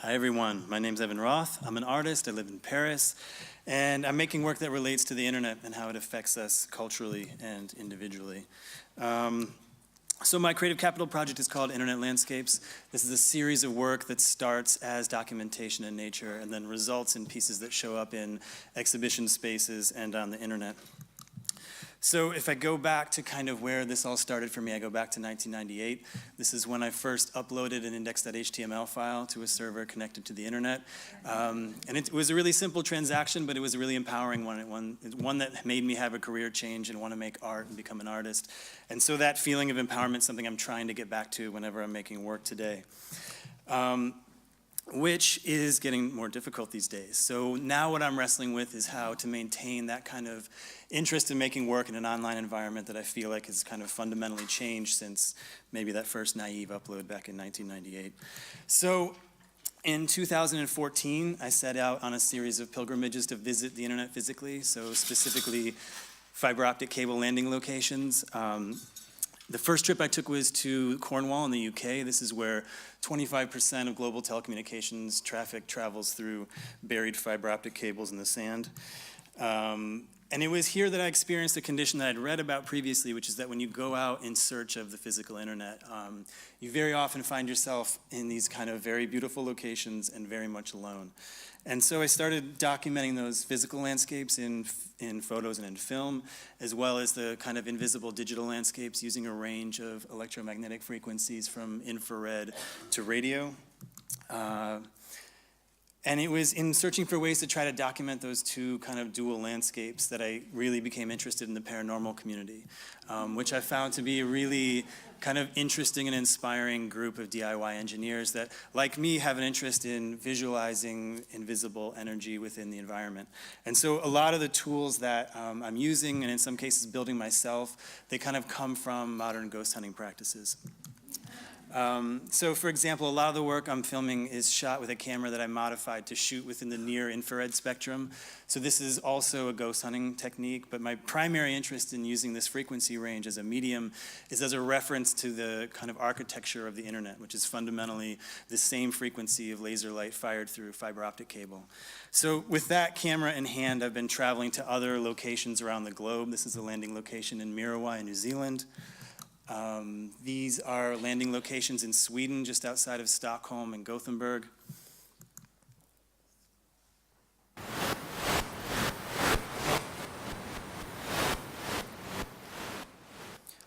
Hi everyone, my name's Evan Roth. I'm an artist, I live in Paris, and I'm making work that relates to the internet and how it affects us culturally and individually. So my creative capital project is called Internet Landscapes. This is a series of work that starts as documentation in nature and then results in pieces that show up in exhibition spaces and on the internet. So if I go back to kind of where this all started for me, I go back to 1998. This is when I first uploaded an index.html file to a server connected to the internet. And it was a really simple transaction, but it was a really empowering one that made me have a career change and want to make art and become an artist. And so that feeling of empowerment is something I'm trying to get back to whenever I'm making work today. Which is getting more difficult these days. So now what I'm wrestling with is how to maintain that kind of interest in making work in an online environment that I feel like has kind of fundamentally changed since maybe that first naive upload back in 1998. So in 2014, I set out on a series of pilgrimages to visit the internet physically, so specifically fiber optic cable landing locations. The first trip I took was to Cornwall in the UK. This is where 25% of global telecommunications traffic travels through buried fiber optic cables in the sand. And it was here that I experienced a condition that I'd read about previously, which is that when you go out in search of the physical internet, you very often find yourself in these kind of very beautiful locations and very much alone. And so I started documenting those physical landscapes in photos and in film, as well as the kind of invisible digital landscapes using a range of electromagnetic frequencies from infrared to radio. And it was in searching for ways to try to document those two kind of dual landscapes that I really became interested in the paranormal community, which I found to be a really kind of interesting and inspiring group of DIY engineers that, like me, have an interest in visualizing invisible energy within the environment. And so a lot of the tools that I'm using, and in some cases building myself, they kind of come from modern ghost hunting practices. So for example, a lot of the work I'm filming is shot with a camera that I modified to shoot within the near infrared spectrum. So this is also a ghost hunting technique, but my primary interest in using this frequency range as a medium is as a reference to the kind of architecture of the internet, which is fundamentally the same frequency of laser light fired through fiber optic cable. So with that camera in hand, I've been traveling to other locations around the globe. This is a landing location in Mirawayi, New Zealand. These are landing locations in Sweden, just outside of Stockholm and Gothenburg.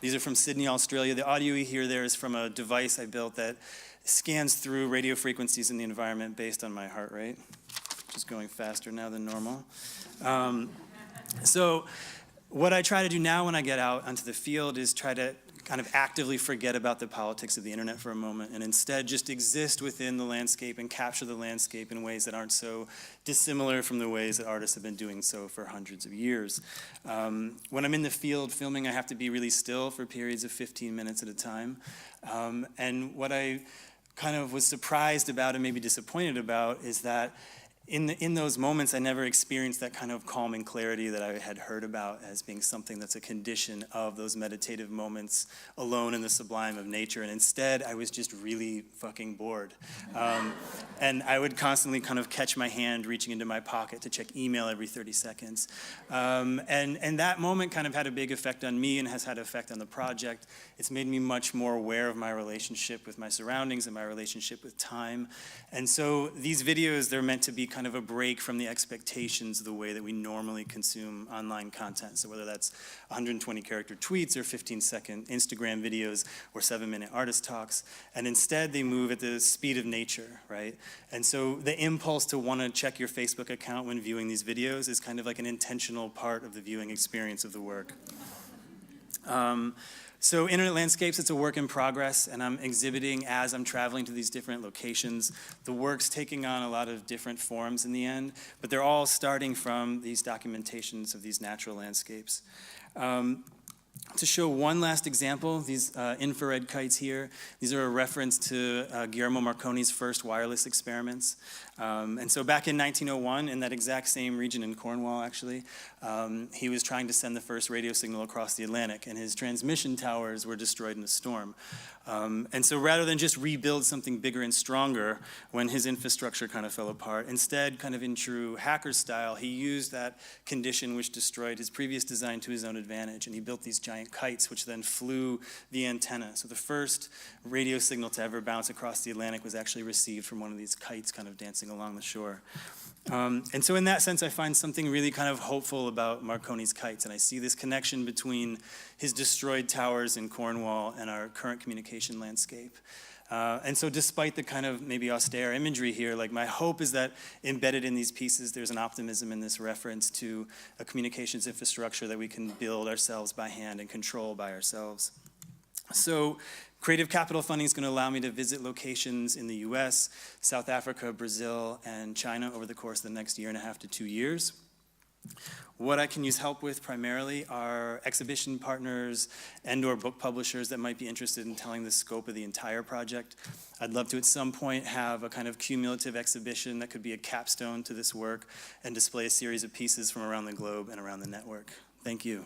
These are from Sydney, Australia. The audio you hear there is from a device I built that scans through radio frequencies in the environment based on my heart rate, which is going faster now than normal. So what I try to do now when I get out onto the field is try to kind of actively forget about the politics of the internet for a moment and instead just exist within the landscape and capture the landscape in ways that aren't so dissimilar from the ways that artists have been doing so for hundreds of years. When I'm in the field filming, I have to be really still for periods of 15 minutes at a time. And what I kind of was surprised about and maybe disappointed about is that in those moments, I never experienced that kind of calm and clarity that I had heard about as being something that's a condition of those meditative moments alone in the sublime of nature. And instead, I was just really fucking bored. And I would constantly kind of catch my hand reaching into my pocket to check email every 30 seconds. And that moment kind of had a big effect on me and has had an effect on the project. It's made me much more aware of my relationship with my surroundings and my relationship with time. And so these videos, they're meant to be kind of a break from the expectations of the way that we normally consume online content. So whether that's 120-character tweets or 15-second Instagram videos or 7-minute artist talks. And instead, they move at the speed of nature, right? And so the impulse to want to check your Facebook account when viewing these videos is kind of like an intentional part of the viewing experience of the work. So Internet Landscapes, it's a work in progress, and I'm exhibiting as I'm traveling to these different locations. The work's taking on a lot of different forms in the end, but they're all starting from these documentations of these natural landscapes. To show one last example, these infrared kites here, these are a reference to Guillermo Marconi's first wireless experiments. And so back in 1901, in that exact same region in Cornwall, actually, he was trying to send the first radio signal across the Atlantic, and his transmission towers were destroyed in a storm. And so rather than just rebuild something bigger and stronger when his infrastructure kind of fell apart, instead, kind of in true hacker style, he used that condition which destroyed his previous design to his own advantage, and he built these giant kites which then flew the antenna. So the first radio signal to ever bounce across the Atlantic was actually received from one of these kites kind of dancing along the shore. And so in that sense, I find something really kind of hopeful about Marconi's kites, and I see this connection between his destroyed towers in Cornwall and our current communication landscape. And so despite the kind of maybe austere imagery here, like my hope is that embedded in these pieces, there's an optimism in this reference to a communications infrastructure that we can build ourselves by hand and control by ourselves. So creative capital funding is going to allow me to visit locations in the US, South Africa, Brazil, and China over the course of the next 1.5 to 2 years. What I can use help with primarily are exhibition partners and/or book publishers that might be interested in telling the scope of the entire project. I'd love to at some point have a kind of cumulative exhibition that could be a capstone to this work and display a series of pieces from around the globe and around the network. Thank you.